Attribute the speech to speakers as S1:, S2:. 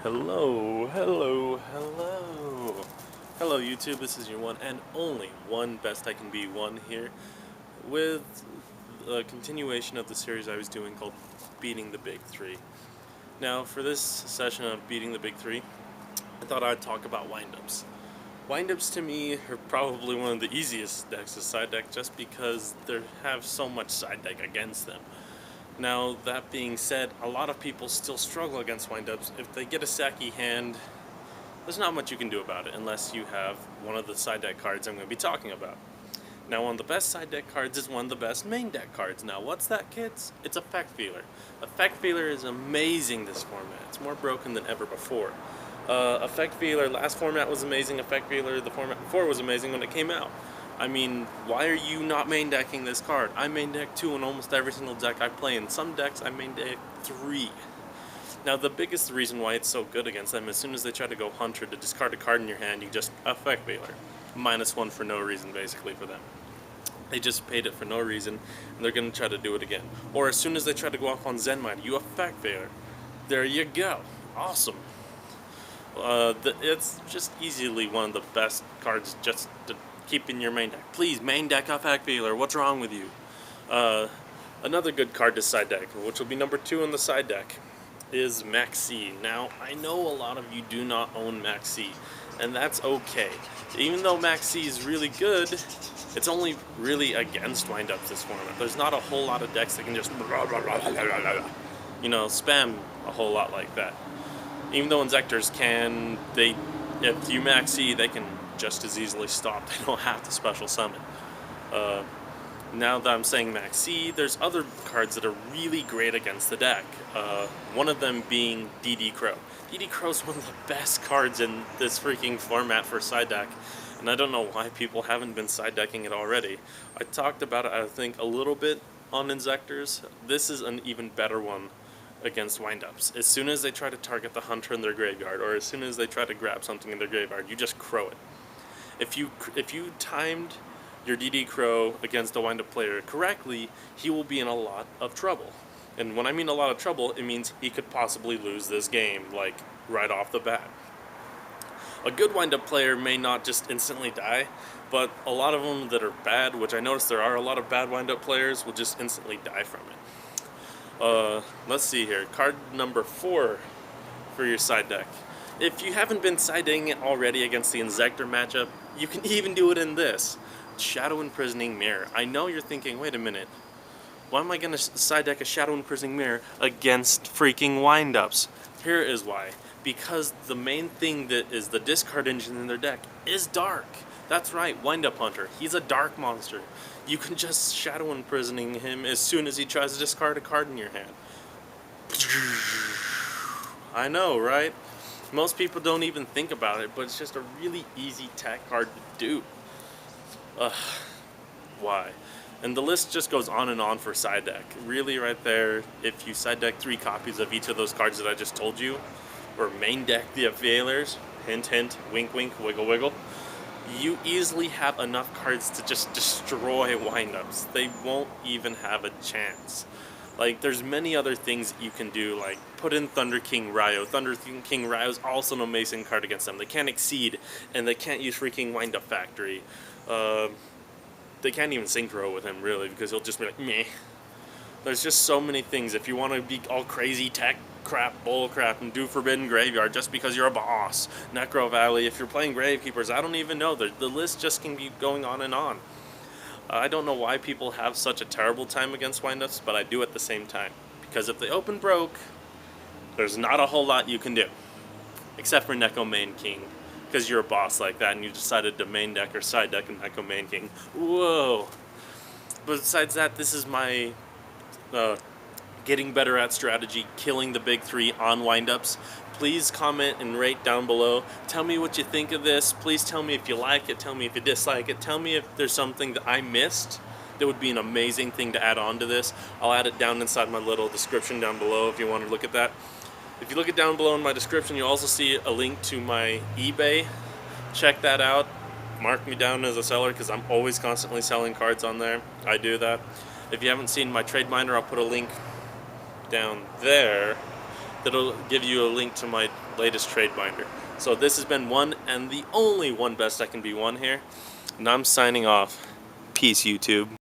S1: Hello, hello, hello. Hello YouTube, this is your one and only one Best I Can Be one here with a continuation of the series I was doing called Beating the Big Three. Now for this session of Beating the Big Three, I thought I'd talk about windups. Windups to me are probably one of the easiest decks to side deck just because they have so much side deck against them. Now, that being said, a lot of people still struggle against windups. If they get a sacky hand, there's not much you can do about it unless you have one of the side deck cards I'm going to be talking about. Now, one of the best side deck cards is one of the best main deck cards. Now, what's that, kids? It's Effect Feeler. Effect Feeler is amazing this format. It's more broken than ever before. Effect Feeler, last format was amazing. Effect Feeler, the format before was amazing when it came out. I mean, why are you not main decking this card? I main deck 2 in almost every single deck I play. In some decks, I main deck 3. Now, the biggest reason why it's so good against them, as soon as they try to go Hunter to discard a card in your hand, you just Effect Veiler. -1 for no reason, basically, for them. They just paid it for no reason, and they're going to try to do it again. Or as soon as they try to go off on Zenmine, you Effect Veiler. There you go. Awesome. It's just easily one of the best cards just to keep in your main deck. Please, main deck Effect Veiler. What's wrong with you? Another good card to side deck, which will be number 2 on the side deck, is Maxi. Now, I know a lot of you do not own Maxi, and that's okay. Even though Maxi is really good, it's only really against windups this format. There's not a whole lot of decks that can just spam a whole lot like that. Even though Inzectors can, if you Maxi, they can just as easily stop. They don't have to special summon. Now that I'm saying Maxi, there's other cards that are really great against the deck. One of them being DD Crow. DD Crow's one of the best cards in this freaking format for side deck, and I don't know why people haven't been side decking it already. I talked about it, I think, a little bit on Inzectors. This is an even better one against windups. As soon as they try to target the Hunter in their graveyard, or as soon as they try to grab something in their graveyard, you just Crow it. If you timed your DD Crow against a windup player correctly, he will be in a lot of trouble. And when I mean a lot of trouble, it means he could possibly lose this game, like, right off the bat. A good windup player may not just instantly die, but a lot of them that are bad, which I notice there are a lot of bad windup players, will just instantly die from it. Let's see here. Card number 4 for your side deck. If you haven't been side decking it already against the Inzector matchup, you can even do it in this. Shadow Imprisoning Mirror. I know you're thinking, wait a minute, why am I going to side deck a Shadow Imprisoning Mirror against freaking windups? Here is why. Because the main thing that is the discard engine in their deck is dark. That's right, Windup Hunter. He's a dark monster. You can just Shadow Imprisoning him as soon as he tries to discard a card in your hand. I know, right? Most people don't even think about it, but it's just a really easy tech card to do. Why? And the list just goes on and on for side deck. Really, right there, if you side deck 3 copies of each of those cards that I just told you, or main deck the Veilers, hint hint, wink wink, wiggle wiggle, you easily have enough cards to just destroy windups. They won't even have a chance. Like, there's many other things that you can do, like put in Thunder King Ryo. Thunder King Ryo is also an amazing card against them. They can't exceed, and they can't use freaking Windup Factory. They can't even synchro with him, really, because he'll just be like, meh. There's just so many things. If you want to be all crazy tech crap, bull crap, and do Forbidden Graveyard just because you're a boss, Necro Valley, if you're playing Gravekeepers, I don't even know. The list just can keep going on and on. I don't know why people have such a terrible time against windups, but I do at the same time. Because if they open broke, there's not a whole lot you can do. Except for Neko Main King. Because you're a boss like that and you decided to main deck or side deck a Neko Main King. Whoa! But besides that, this is my getting better at strategy, killing the big 3 on windups. Please comment and rate down below. Tell me what you think of this. Please tell me if you like it. Tell me if you dislike it. Tell me if there's something that I missed that would be an amazing thing to add on to this. I'll add it down inside my little description down below if you want to look at that. If you look it down below in my description, you'll also see a link to my eBay. Check that out. Mark me down as a seller because I'm always constantly selling cards on there. I do that. If you haven't seen my trade binder, I'll put a link down there. that'll give you a link to my latest trade binder. So this has been one and the only One Best I Can Be One here, and I'm signing off. Peace, YouTube.